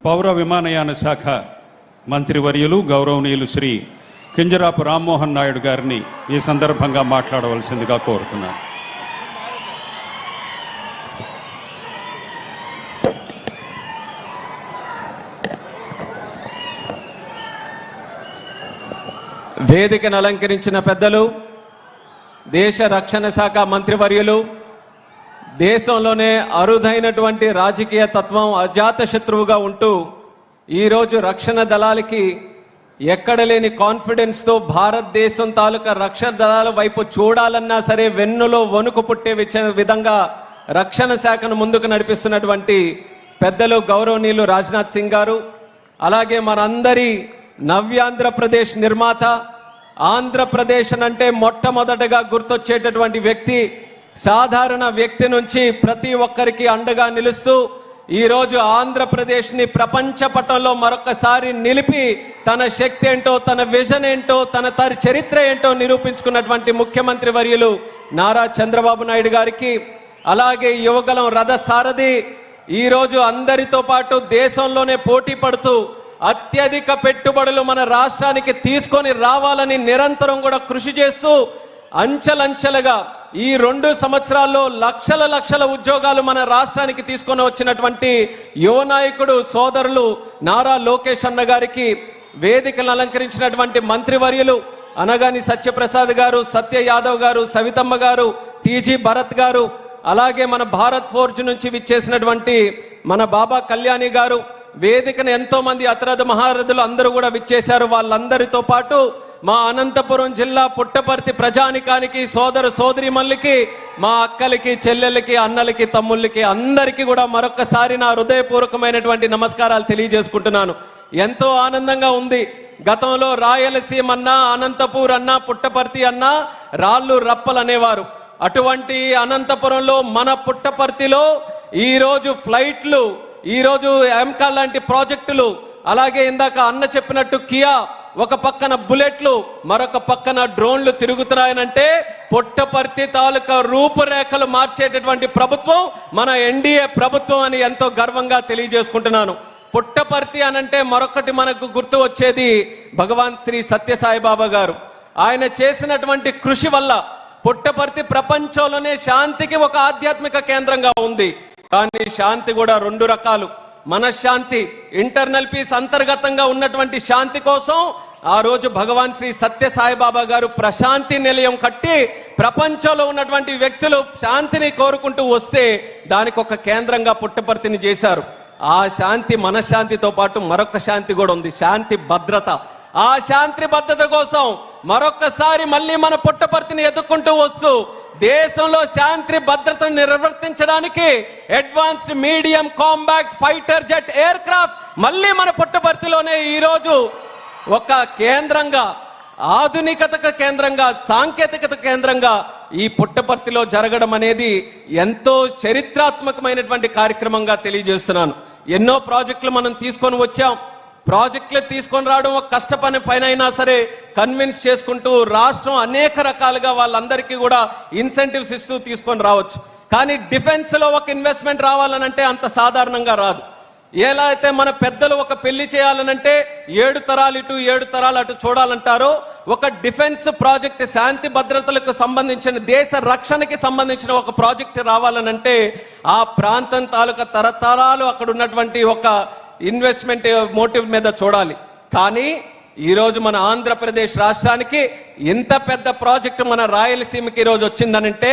పౌర విమానయాన శాఖ మంత్రివర్యులు గౌరవనీయులు శ్రీ కింజరాపు రామ్మోహన్ నాయుడు గారిని ఈ సందర్భంగా మాట్లాడవలసిందిగా కోరుతున్నాను. వేదికను అలంకరించిన పెద్దలు, దేశ రక్షణ శాఖ మంత్రివర్యులు, దేశంలోనే అరుదైనటువంటి రాజకీయ తత్వం అజాత శత్రువుగా ఉంటూ ఈరోజు రక్షణ దళాలకి ఎక్కడ లేని కాన్ఫిడెన్స్తో భారతదేశం తాలూకా రక్షణ దళాల వైపు చూడాలన్నా సరే వెన్నులో వణుకు పుట్టే విధంగా రక్షణ శాఖను ముందుకు నడిపిస్తున్నటువంటి పెద్దలు గౌరవనీయులు రాజ్నాథ్ సింగ్ గారు, అలాగే మనందరి నవ్యాంధ్రప్రదేశ్ నిర్మాత, ఆంధ్రప్రదేశ్ అంటే మొట్టమొదటగా గుర్తొచ్చేటటువంటి వ్యక్తి, సాధారణ వ్యక్తి నుంచి ప్రతి ఒక్కరికి అండగా నిలుస్తూ ఈరోజు ఆంధ్రప్రదేశ్ని ప్రపంచ పటంలో మరొకసారి నిలిపి తన శక్తి ఏంటో, తన విజన్ ఏంటో, తన చరిత్ర ఏంటో నిరూపించుకున్నటువంటి ముఖ్యమంత్రి వర్యులు నారా చంద్రబాబు నాయుడు గారికి, అలాగే యువగలం రథ సారథి ఈరోజు అందరితో పాటు దేశంలోనే పోటీ పడుతూ అత్యధిక పెట్టుబడులు మన రాష్ట్రానికి తీసుకొని రావాలని నిరంతరం కూడా కృషి చేస్తూ అంచెలంచెలుగా ఈ 2 సంవత్సరాల్లో లక్షల ఉద్యోగాలు మన రాష్ట్రానికి తీసుకొని వచ్చినటువంటి యువ నాయకుడు సోదరులు నారా లోకేష్ అన్న గారికి, వేదికను అలంకరించినటువంటి మంత్రివర్యులు అనగాని సత్యప్రసాద్ గారు, సత్య యాదవ్ గారు, సవితమ్మ గారు, టీజీ భరత్ గారు, అలాగే మన భారత్ ఫోర్జ్ నుంచి విచ్చేసినటువంటి మన బాబా కళ్యాణి గారు, వేదికను ఎంతో మంది అతిరథ మహారథులు అందరూ కూడా విచ్చేశారు. వాళ్ళందరితో పాటు మా అనంతపురం జిల్లా పుట్టపర్తి ప్రజానికానికి, సోదర సోదరీమణులకి, మా అక్కలకి, చెల్లెలకి, అన్నలకి, తమ్ముళ్ళకి అందరికీ కూడా మరొకసారి నా హృదయపూర్వకమైనటువంటి నమస్కారాలు తెలియజేసుకుంటున్నాను. ఎంతో ఆనందంగా ఉంది. గతంలో రాయలసీమ అన్నా, అనంతపూర్ అన్నా, పుట్టపర్తి అన్నా రాళ్ళు రప్పలు అనేవారు. అటువంటి అనంతపురంలో మన పుట్టపర్తిలో ఈరోజు ఫ్లైట్లు, ఈరోజు ఎంకా లాంటి ప్రాజెక్టులు, అలాగే ఇందాక అన్న చెప్పినట్టు కియా, ఒక పక్కన బుల్లెట్లు, మరొక పక్కన డ్రోన్లు తిరుగుతున్నాయనంటే పుట్టపర్తి తాలూకా రూపురేఖలు మార్చేటటువంటి ప్రభుత్వం మన ఎన్డీఏ ప్రభుత్వం అని ఎంతో గర్వంగా తెలియజేసుకుంటున్నాను. పుట్టపర్తి అనంటే మరొకటి మనకు గుర్తు వచ్చేది భగవాన్ శ్రీ సత్యసాయిబాబా గారు. ఆయన చేసినటువంటి కృషి వల్ల పుట్టపర్తి ప్రపంచంలోనే శాంతికి ఒక ఆధ్యాత్మిక కేంద్రంగా ఉంది. కానీ శాంతి కూడా 2 రకాలు. మనశ్శాంతి, ఇంటర్నల్ పీస్, అంతర్గతంగా ఉన్నటువంటి శాంతి కోసం ఆ రోజు భగవాన్ శ్రీ సత్య సాయిబాబా గారు ప్రశాంతి నిలయం కట్టి ప్రపంచంలో ఉన్నటువంటి వ్యక్తులు శాంతిని కోరుకుంటూ వస్తే దానికి ఒక కేంద్రంగా పుట్టపర్తిని చేశారు. ఆ శాంతి మనశ్శాంతితో పాటు మరొక శాంతి కూడా ఉంది, శాంతి భద్రత. ఆ శాంతి భద్రత కోసం మరొకసారి మళ్ళీ మన పుట్టపర్తిని ఎదుర్కొంటూ వస్తూ దేశంలో శాంతి భద్రతను నిర్వర్తించడానికి advanced medium combat fighter jet aircraft మళ్ళీ మన పుట్టపర్తిలోనే ఈరోజు ఒక కేంద్రంగా, ఆధునికత కేంద్రంగా, సాంకేతికత కేంద్రంగా ఈ పుట్టపర్తిలో జరగడం అనేది ఎంతో చరిత్రాత్మకమైనటువంటి కార్యక్రమంగా తెలియజేస్తున్నాను. ఎన్నో ప్రాజెక్టులు మనం తీసుకొని వచ్చాం. ప్రాజెక్టులు తీసుకొని రావడం ఒక కష్టపని పైన అయినా సరే కన్విన్స్ చేసుకుంటూ రాష్ట్రం అనేక రకాలుగా వాళ్ళందరికీ కూడా ఇన్సెంటివ్స్ ఇస్తూ తీసుకొని రావచ్చు. కానీ డిఫెన్స్లో ఒక ఇన్వెస్ట్మెంట్ రావాలనంటే అంత సాధారణంగా రాదు. ఎలా అయితే మన పెద్దలు ఒక పెళ్లి చేయాలనంటే 7 తరాలు ఇటు 7 తరాలు అటు చూడాలంటారో, ఒక డిఫెన్స్ ప్రాజెక్ట్, శాంతి భద్రతలకు సంబంధించిన, దేశ రక్షణకి సంబంధించిన ఒక ప్రాజెక్ట్ రావాలనంటే ఆ ప్రాంతం తాలూకా తరతరాలు అక్కడ ఉన్నటువంటి ఒక ఇన్వెస్ట్మెంట్ మోటివ్ మీద చూడాలి. కానీ ఈరోజు మన ఆంధ్రప్రదేశ్ రాష్ట్రానికి ఇంత పెద్ద ప్రాజెక్టు మన రాయలసీమకి ఈరోజు వచ్చిందనంటే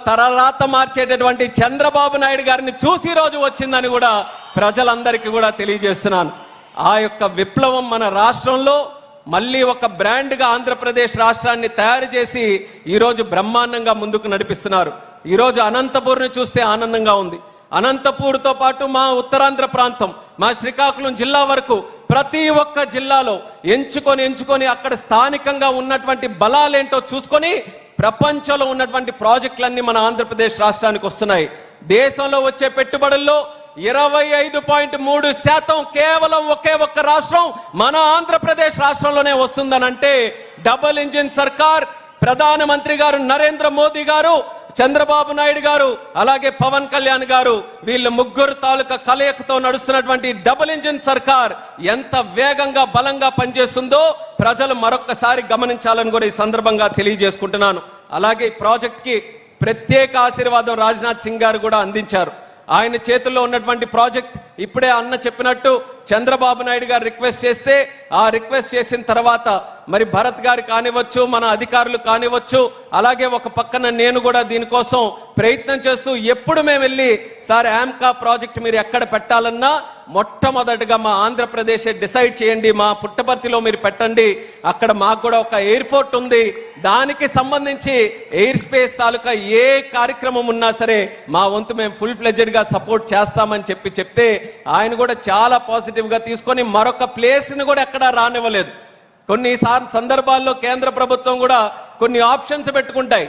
తరరాత మార్చేటటువంటి చంద్రబాబు నాయుడు గారిని చూసి ఈరోజు వచ్చిందని కూడా ప్రజలందరికీ కూడా తెలియజేస్తున్నాను. ఆ యొక్క విప్లవం మన రాష్ట్రంలో మళ్ళీ ఒక బ్రాండ్గా ఆంధ్రప్రదేశ్ రాష్ట్రాన్ని తయారు చేసి ఈరోజు బ్రహ్మాండంగా ముందుకు నడిపిస్తున్నారు. ఈరోజు అనంతపూర్ని చూస్తే ఆనందంగా ఉంది. అనంతపూర్తో పాటు మా ఉత్తరాంధ్ర ప్రాంతం, మా శ్రీకాకుళం జిల్లా వరకు ప్రతి ఒక్క జిల్లాలో ఎంచుకొని అక్కడ స్థానికంగా ఉన్నటువంటి బలాలేంటో చూసుకొని ప్రపంచంలో ఉన్నటువంటి ప్రాజెక్టులన్నీ మన ఆంధ్రప్రదేశ్ రాష్ట్రానికి వస్తున్నాయి. దేశంలో వచ్చే పెట్టుబడుల్లో 25.3% కేవలం ఒకే ఒక్క రాష్ట్రం మన ఆంధ్రప్రదేశ్ రాష్ట్రంలోనే వస్తుందనంటే డబుల్ ఇంజిన్ సర్కార్, ప్రధానమంత్రి గారు నరేంద్ర మోదీ గారు చంద్రబాబు నాయుడు గారు అలాగే పవన్ కళ్యాణ్ గారు వీళ్ళు ముగ్గురు తాలూకా కలయికతో నడుస్తున్నటువంటి డబుల్ ఇంజిన్ సర్కార్ ఎంత వేగంగా బలంగా పనిచేస్తుందో ప్రజలు మరొక్కసారి గమనించాలని కూడా ఈ సందర్భంగా తెలియజేసుకుంటున్నాను. అలాగే ఈ ప్రాజెక్ట్ కి ప్రత్యేక ఆశీర్వాదం రాజ్నాథ్ సింగ్ గారు కూడా అందించారు. ఆయన చేతుల్లో ఉన్నటువంటి ప్రాజెక్ట్ ఇప్పుడే అన్న చెప్పినట్టు చంద్రబాబు నాయుడు గారు రిక్వెస్ట్ చేస్తే ఆ రిక్వెస్ట్ చేసిన తర్వాత మరి భరత్ గారు కానివచ్చు, మన అధికారులు కానివచ్చు, అలాగే ఒక పక్కన నేను కూడా దీనికోసం ప్రయత్నం చేస్తూ ఎప్పుడు మేము వెళ్ళి సార్ ఆమ్కా ప్రాజెక్ట్ మీరు ఎక్కడ పెట్టాలన్నా మొట్టమొదటిగా మా ఆంధ్రప్రదేశ్ డిసైడ్ చేయండి, మా పుట్టపర్తిలో మీరు పెట్టండి, అక్కడ మాకు కూడా ఒక ఎయిర్పోర్ట్ ఉంది, దానికి సంబంధించి ఎయిర్ స్పేస్ తాలూకా ఏ కార్యక్రమం ఉన్నా సరే మా వంతు మేము ఫుల్ ఫ్లెడ్జెడ్ గా సపోర్ట్ చేస్తామని చెప్తే ఆయన కూడా చాలా పాజిటివ్ గా తీసుకొని మరొక ప్లేస్ ని కూడా ఎక్కడా రానివ్వలేదు. కొన్ని సందర్భాల్లో కేంద్ర ప్రభుత్వం కూడా కొన్ని ఆప్షన్స్ పెట్టుకుంటాయి.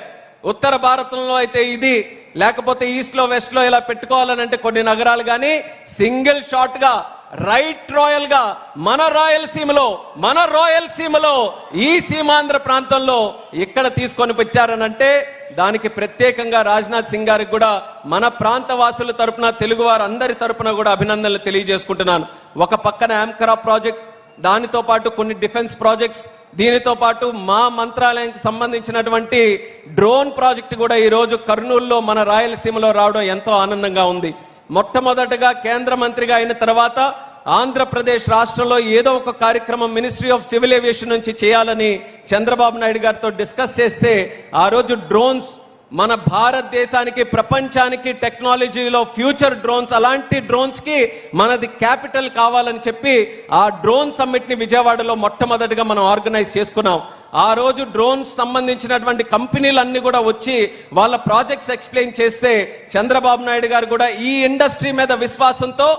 ఉత్తర భారతంలో అయితే ఇది, లేకపోతే ఈస్ట్ లో వెస్ట్ లో ఇలా పెట్టుకోవాలని అంటే కొన్ని నగరాలు, కానీ సింగిల్ షాట్ గా రైట్ రాయల్ గా మన రాయలసీమలో ఈ సీమాంధ్ర ప్రాంతంలో ఇక్కడ తీసుకొని పెట్టారనంటే దానికి ప్రత్యేకంగా రాజ్నాథ్ సింగ్ గారికి కూడా మన ప్రాంత వాసుల తరపున, తెలుగు వారు అందరి తరపున కూడా అభినందనలు తెలియజేసుకుంటున్నాను. ఒక పక్కన ఆమ్కరా ప్రాజెక్ట్, దానితో పాటు కొన్ని డిఫెన్స్ ప్రాజెక్ట్స్, దీనితో పాటు మా మంత్రాలయానికి సంబంధించినటువంటి డ్రోన్ ప్రాజెక్ట్ కూడా ఈరోజు కర్నూలులో మన రాయలసీమలో రావడం ఎంతో ఆనందంగా ఉంది. మొట్టమొదటగా కేంద్ర మంత్రిగా అయిన తర్వాత ఆంధ్రప్రదేశ్ రాష్ట్రంలో ఏదో ఒక కార్యక్రమం మినిస్ట్రీ ఆఫ్ సివిల్ ఏవియేషన్ నుంచి చేయాలని చంద్రబాబు నాయుడు గారితో డిస్కస్ చేస్తే ఆ రోజు డ్రోన్స్ మన భారతదేశానికి, ప్రపంచానికి టెక్నాలజీలో ఫ్యూచర్ డ్రోన్స్, అలాంటి డ్రోన్స్ కి మనది క్యాపిటల్ కావాలని చెప్పి ఆ డ్రోన్ సమ్మిట్ ని విజయవాడలో మొట్టమొదటిగా మనం ఆర్గనైజ్ చేసుకున్నాం. ఆ రోజు డ్రోన్స్ సంబంధించినటువంటి కంపెనీలన్నీ కూడా వచ్చి వాళ్ళ ప్రాజెక్ట్స్ ఎక్స్ప్లెయిన్ చేస్తే చంద్రబాబు నాయుడు గారు కూడా ఈ ఇండస్ట్రీ మీద విశ్వాసంతో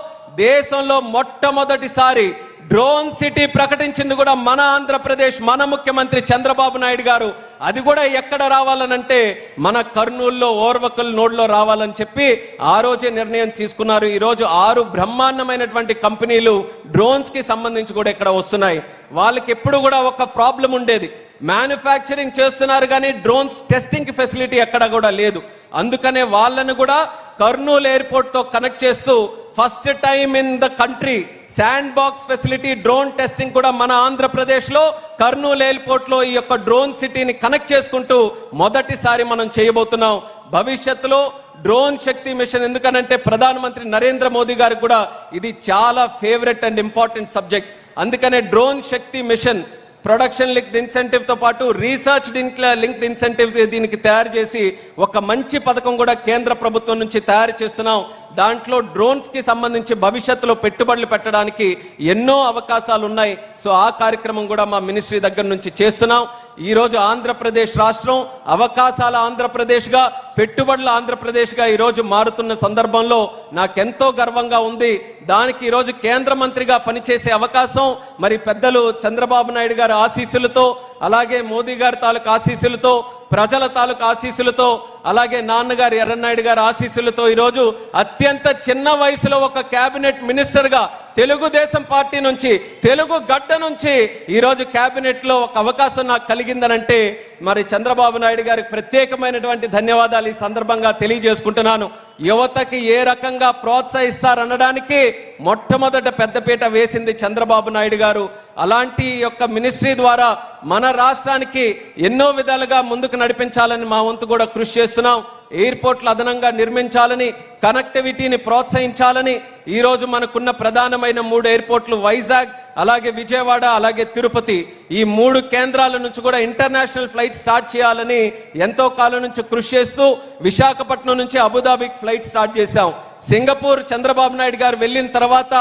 దేశంలో మొట్టమొదటిసారి డ్రోన్ సిటీ ప్రకటించింది కూడా మన ఆంధ్రప్రదేశ్, మన ముఖ్యమంత్రి చంద్రబాబు నాయుడు గారు. అది కూడా ఎక్కడ రావాలనంటే మన కర్నూలులో ఓర్వకల్ నోడ్లో రావాలని చెప్పి ఆ రోజే నిర్ణయం తీసుకున్నారు. ఈరోజు 6 బ్రహ్మాండమైనటువంటి కంపెనీలు డ్రోన్స్ కి సంబంధించి కూడా ఇక్కడ వస్తున్నాయి. వాళ్ళకి ఎప్పుడు కూడా ఒక ప్రాబ్లం ఉండేది, మ్యానుఫ్యాక్చరింగ్ చేస్తున్నారు కానీ డ్రోన్స్ టెస్టింగ్ ఫెసిలిటీ ఎక్కడ కూడా లేదు. అందుకనే వాళ్ళను కూడా కర్నూలు ఎయిర్పోర్ట్ తో కనెక్ట్ చేస్తూ first time in the country sand box facility drone testing కూడా మన ఆంధ్రప్రదేశ్ లో కర్నూలు ఎయిర్పోర్ట్ లో ఈ యొక్క డ్రోన్ సిటీని కనెక్ట్ చేసుకుంటూ మొదటిసారి మనం చేయబోతున్నాం. భవిష్యత్తులో డ్రోన్ శక్తి మిషన్, ఎందుకనంటే ప్రధానమంత్రి నరేంద్ర మోదీ గారికి కూడా ఇది చాలా ఫేవరెట్ అండ్ ఇంపార్టెంట్ సబ్జెక్ట్. అందుకనే డ్రోన్ శక్తి మిషన్ ప్రొడక్షన్ లింక్డ్ ఇన్సెంటివ్ తో పాటు రీసెర్చ్ లింక్డ్ ఇన్సెంటివ్ దీనికి తయారు చేసి ఒక మంచి పథకం కూడా కేంద్ర ప్రభుత్వం నుంచి తయారు చేస్తున్నాం. దాంట్లో డ్రోన్స్ కి సంబంధించి భవిష్యత్తులో పెట్టుబడులు పెట్టడానికి ఎన్నో అవకాశాలు ఉన్నాయి. సో ఆ కార్యక్రమం కూడా మా మినిస్ట్రీ దగ్గర నుంచి చేస్తున్నాం. ఈ రోజు ఆంధ్రప్రదేశ్ రాష్ట్రం అవకాశాల ఆంధ్రప్రదేశ్ గా, పెట్టుబడుల ఆంధ్రప్రదేశ్ గా ఈ రోజు మారుతున్న సందర్భంలో నాకెంతో గర్వంగా ఉంది. దానికి ఈ రోజు కేంద్ర మంత్రిగా పనిచేసే అవకాశం మరి పెద్దలు చంద్రబాబు నాయుడు గారి ఆశీస్సులతో, అలాగే మోదీ గారి తాలూకు ఆశీస్సులతో, ప్రజల తాలూకు ఆశీస్సులతో, అలాగే నాన్నగారు ఎర్రన్నాయుడు గారి ఆశీస్సులతో ఈరోజు అత్యంత చిన్న వయసులో ఒక కేబినెట్ మినిస్టర్ గా తెలుగుదేశం పార్టీ నుంచి, తెలుగు గడ్డ నుంచి ఈరోజు కేబినెట్ లో ఒక అవకాశం నాకు కలిగిందనంటే మరి చంద్రబాబు నాయుడు గారికి ప్రత్యేకమైనటువంటి ధన్యవాదాలు ఈ సందర్భంగా తెలియజేసుకుంటున్నాను. యువతకి ఏ రకంగా ప్రోత్సహిస్తారనడానికి మొట్టమొదట పెద్దపీట వేసింది చంద్రబాబు నాయుడు గారు. అలాంటి యొక్క మినిస్ట్రీ ద్వారా మన రాష్ట్రానికి ఎన్నో విధాలుగా ముందుకు నడిపించాలని మా వంతు కూడా కృషి చేస్తున్నాం. ఎయిర్పోర్ట్లు అదనంగా నిర్మించాలని, కనెక్టివిటీని ప్రోత్సహించాలని ఈరోజు మనకున్న ప్రధానమైన 3 ఎయిర్పోర్ట్లు వైజాగ్, అలాగే విజయవాడ, అలాగే తిరుపతి, ఈ 3 కేంద్రాల నుంచి కూడా ఇంటర్నేషనల్ ఫ్లైట్ స్టార్ట్ చేయాలని ఎంతో కాలం నుంచి కృషి చేస్తూ విశాఖపట్నం నుంచి అబుదాబికి ఫ్లైట్ స్టార్ట్ చేశాం. సింగపూర్ చంద్రబాబు నాయుడు గారు వెళ్ళిన తర్వాత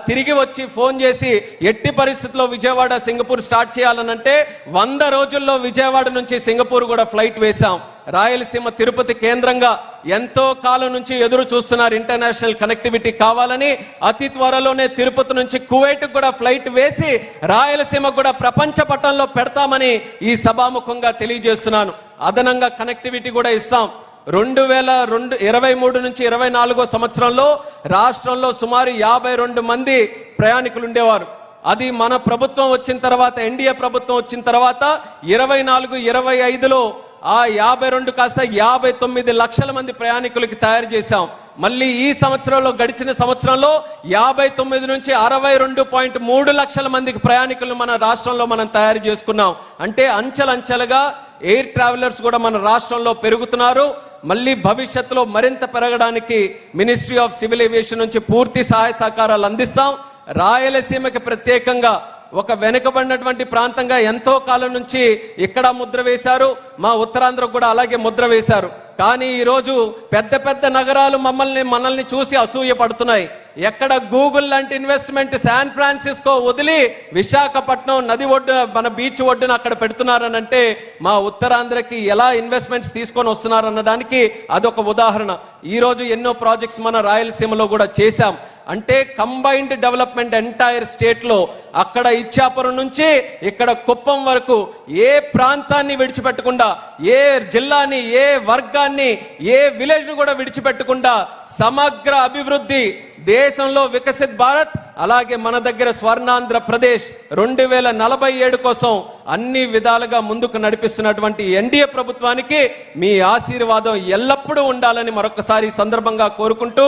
తిరిగి వచ్చి ఫోన్ చేసి ఎట్టి పరిస్థితుల్లో విజయవాడ సింగపూర్ స్టార్ట్ చేయాలనంటే 100 రోజుల్లో విజయవాడ నుంచి సింగపూర్ కూడా ఫ్లైట్ వేశాం. రాయలసీమ తిరుపతి కేంద్రంగా ఎంతో కాలం నుంచి ఎదురు చూస్తున్నారు ఇంటర్నేషనల్ కనెక్టివిటీ కావాలని. అతి త్వరలోనే తిరుపతి నుంచి కువైట్ కూడా ఫ్లైట్ వేసి రాయలసీమ కూడా ప్రపంచ పటంలో పెడతామని ఈ సభాముఖంగా తెలియజేస్తున్నాను. అదనంగా కనెక్టివిటీ కూడా ఇస్తాం. 2023 నుంచి 24 సంవత్సరంలో రాష్ట్రంలో సుమారు 52 మంది ప్రయాణికులు ఉండేవారు. అది మన ప్రభుత్వం వచ్చిన తర్వాత, ఎన్డీఏ ప్రభుత్వం వచ్చిన తర్వాత 24, 25లో ఆ 52 కాస్త 59 లక్షల మంది ప్రయాణికులకి తయారు చేశాం. మళ్ళీ ఈ సంవత్సరంలో, గడిచిన సంవత్సరంలో 59 నుంచి 62.3 లక్షల మందికి ప్రయాణికులను మన రాష్ట్రంలో మనం తయారు చేసుకున్నాం. అంటే అంచెలంచెలుగా ఎయిర్ ట్రావెలర్స్ కూడా మన రాష్ట్రంలో పెరుగుతున్నారు. మళ్ళీ భవిష్యత్తులో మరింత పెరగడానికి మినిస్ట్రీ ఆఫ్ సివిల్ ఏవియేషన్ నుంచి పూర్తి సహాయ సహకారాలు అందిస్తాం. రాయలసీమకి ప్రత్యేకంగా ఒక వెనుకబడినటువంటి ప్రాంతంగా ఎంతో కాలం నుంచి ఇక్కడ ముద్ర వేశారు, మా ఉత్తరాంధ్రకు కూడా అలాగే ముద్ర వేశారు. కానీ ఈరోజు పెద్ద పెద్ద నగరాలు మనల్ని చూసి అసూయ పడుతున్నాయి. ఎక్కడ గూగుల్ లాంటి ఇన్వెస్ట్మెంట్ శాన్ ఫ్రాన్సిస్కో వదిలి విశాఖపట్నం నది ఒడ్డు, మన బీచ్ ఒడ్డున అక్కడ పెడుతున్నారనంటే మా ఉత్తరాంధ్రకి ఎలా ఇన్వెస్ట్మెంట్స్ తీసుకొని వస్తున్నారన్నదానికి అదొక ఉదాహరణ. ఈరోజు ఎన్నో ప్రాజెక్ట్స్ మన రాయలసీమలో కూడా చేశాం. అంటే కంబైన్డ్ డెవలప్మెంట్ ఎంటైర్ స్టేట్ లో, అక్కడ ఇచ్చాపురం నుంచి ఇక్కడ కుప్పం వరకు ఏ ప్రాంతాన్ని విడిచిపెట్టకుండా, ఏ జిల్లాని, ఏ వర్గాన్ని, ఏ విలేజ్ ను కూడా విడిచిపెట్టకుండా సమగ్ర అభివృద్ధి, దేశంలో వికసిత్ భారత్, అలాగే మన దగ్గర స్వర్ణాంధ్రప్రదేశ్ 2047 కోసం అన్ని విధాలుగా ముందుకు నడిపిస్తున్నటువంటి ఎన్డీఏ ప్రభుత్వానికి మీ ఆశీర్వాదం ఎల్లప్పుడూ ఉండాలని మరొకసారి సందర్భంగా కోరుకుంటూ,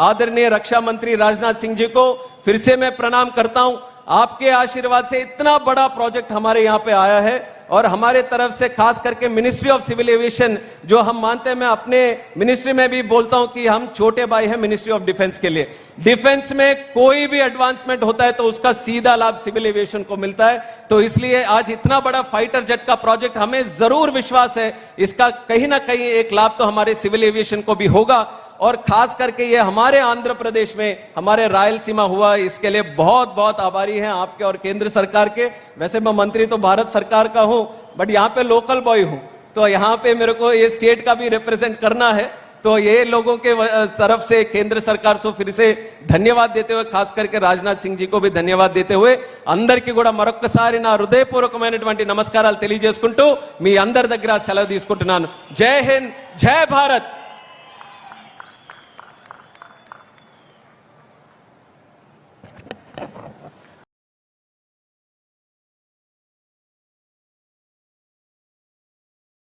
आदरणीय रक्षा मंत्री राजनाथ सिंह जी को फिर से मैं प्रणाम करता हूं. आपके आशीर्वाद से इतना बड़ा प्रोजेक्ट हमारे यहाँ पे आया है और हमारे तरफ से खास करके मिनिस्ट्री ऑफ सिविल एविएशन जो हम मानते हैं, मैं अपने मिनिस्ट्री में भी बोलता हूं कि हम छोटे भाई हैं मिनिस्ट्री ऑफ डिफेंस के लिए. डिफेंस में कोई भी एडवांसमेंट होता है तो उसका सीधा लाभ सिविल एविएशन को मिलता है. तो इसलिए आज इतना बड़ा फाइटर जेट का प्रोजेक्ट, हमें जरूर विश्वास है इसका कहीं ना कहीं एक लाभ तो हमारे सिविल एविएशन को भी होगा. और खास करके ये हमारे आंध्र प्रदेश में, हमारे रायलसीमा हुआ, इसके लिए बहुत बहुत आभारी हैं आपके और केंद्र सरकार के. वैसे मैं मंत्री तो भारत सरकार का हूं, बट यहाँ पे लोकल बॉय हूं, तो यहाँ पे मेरे को ये स्टेट का भी रिप्रेजेंट करना है. तो ये लोगों के तरफ से केंद्र सरकार से फिर से धन्यवाद देते हुए, खास करके राजनाथ सिंह जी को भी धन्यवाद देते हुए, అందరికీ కూడా మరొక్కసారి నా హృదయపూర్వకమైనటువంటి నమస్కారాలు తెలియజేసుకుంటూ మీ అందరి దగ్గర సెలవు తీసుకుంటున్నాను. జై హింద్, జై భారత్.